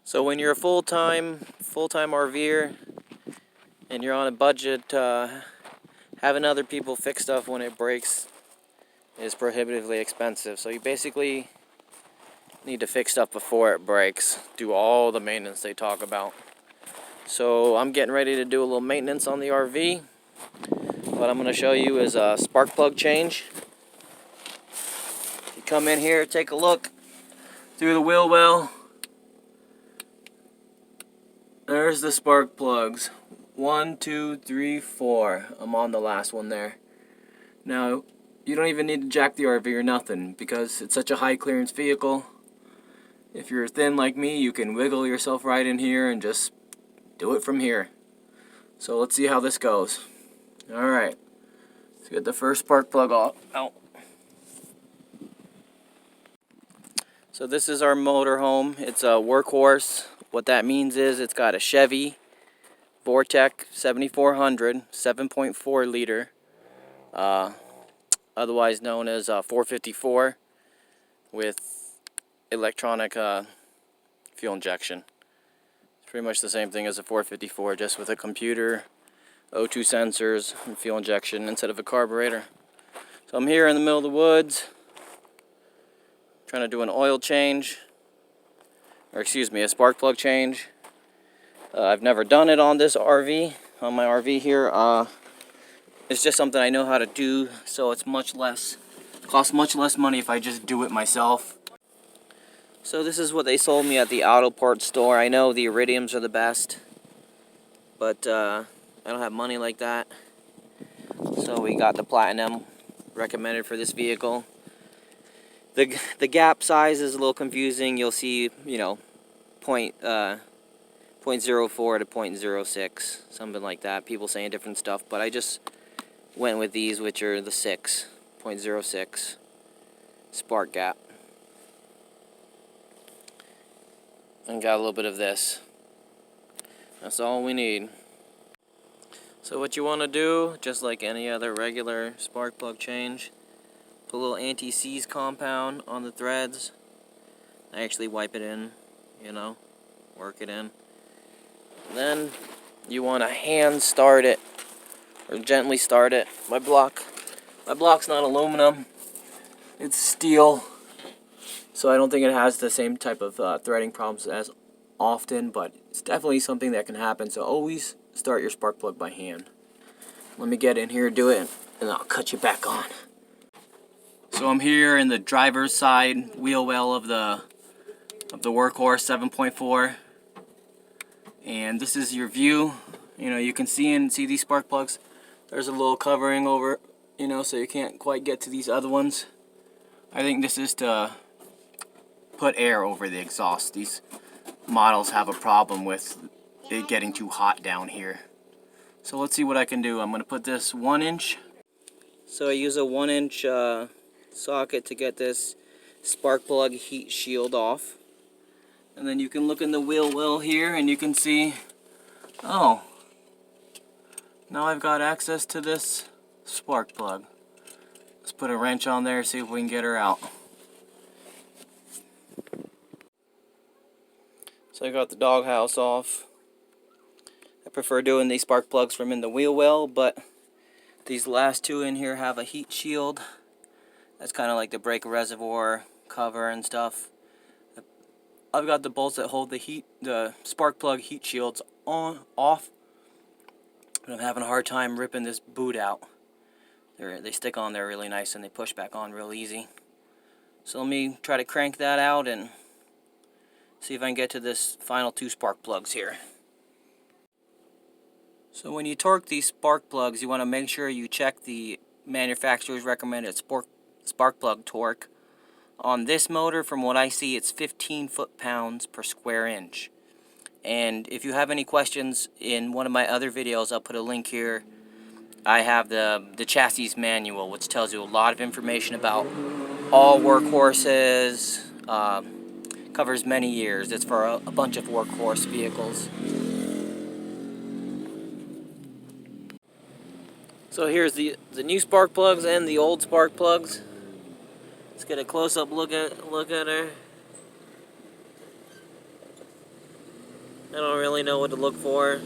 So when you're a full-time RVer and you're on a budget, having other people fix stuff when it breaks is prohibitively expensive. So you basically need to fix stuff before it breaks. Do all the maintenance they talk about. So I'm getting ready to do a little maintenance on the RV. What I'm going to show you is a spark plug change. You come in here, take a look through the wheel well. There's the spark plugs. 1, 2, 3, 4. I'm on the last one there. Now, you don't even need to jack the RV or nothing because it's such a high clearance vehicle. If you're thin like me, you can wiggle yourself right in here and just do it from here. So let's see how this goes. Alright, let's get the first spark plug out. So this is our motorhome. It's a workhorse. What that means is it's got a Chevy Vortec 7400 7.4 liter, otherwise known as 454, with electronic fuel injection. It's pretty much the same thing as a 454, just with a computer, O2 sensors, and fuel injection instead of a carburetor. So I'm here in the middle of the woods, trying to do an oil change, or excuse me, a spark plug change. I've never done it on this RV, on my RV here. It's just something I know how to do, so it's costs much less money if I just do it myself. So this is what they sold me at the auto parts store. I know the iridiums are the best, but I don't have money like that. So we got the platinum recommended for this vehicle. The gap size is a little confusing. You'll see, you know, 0.04 to 0.06, something like that. People saying different stuff, but I just went with these, which are the 0.06 spark gap. And got a little bit of this. That's all we need. So what you want to do, just like any other regular spark plug change, put a little anti-seize compound on the threads. I actually wipe it in, you know, work it in. Then you want to hand start it, or gently start it. My block's not aluminum, it's steel, so I don't think it has the same type of threading problems as often, but it's definitely something that can happen. So always start your spark plug by hand. Let me get in here, do it, and I'll cut you back on. So I'm here in the driver's side wheel well of the workhorse 7.4, and this is your view. You know, you can see these spark plugs. There's a little covering over, you know, so you can't quite get to these other ones. I think this is to put air over the exhaust. These models have a problem with it getting too hot down here. So let's see what I can do. I'm going to put this 1-inch. So I use a 1-inch socket to get this spark plug heat shield off. And then you can look in the wheel well here and you can see, oh, now I've got access to this spark plug. Let's put a wrench on there, see if we can get her out. So I got the doghouse off. I prefer doing these spark plugs from in the wheel well, but these last two in here have a heat shield. That's kind of like the brake reservoir cover and stuff. I've got the bolts that hold the spark plug heat shields off, but I'm having a hard time ripping this boot out. They stick on there really nice and they push back on real easy. So let me try to crank that out and see if I can get to this final 2 spark plugs here. So when you torque these spark plugs, you want to make sure you check the manufacturer's recommended spark plug torque. On this motor, from what I see, it's 15 foot-pounds per square inch. And if you have any questions, in one of my other videos, I'll put a link here. I have the chassis manual, which tells you a lot of information about all workhorses, covers many years. It's for a bunch of workhorse vehicles. So here's the new spark plugs and the old spark plugs. Let's get a close-up look at her. I don't really know what to look for.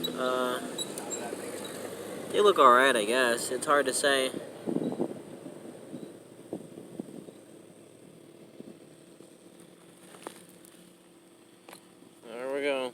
They look alright, I guess. It's hard to say. There we go.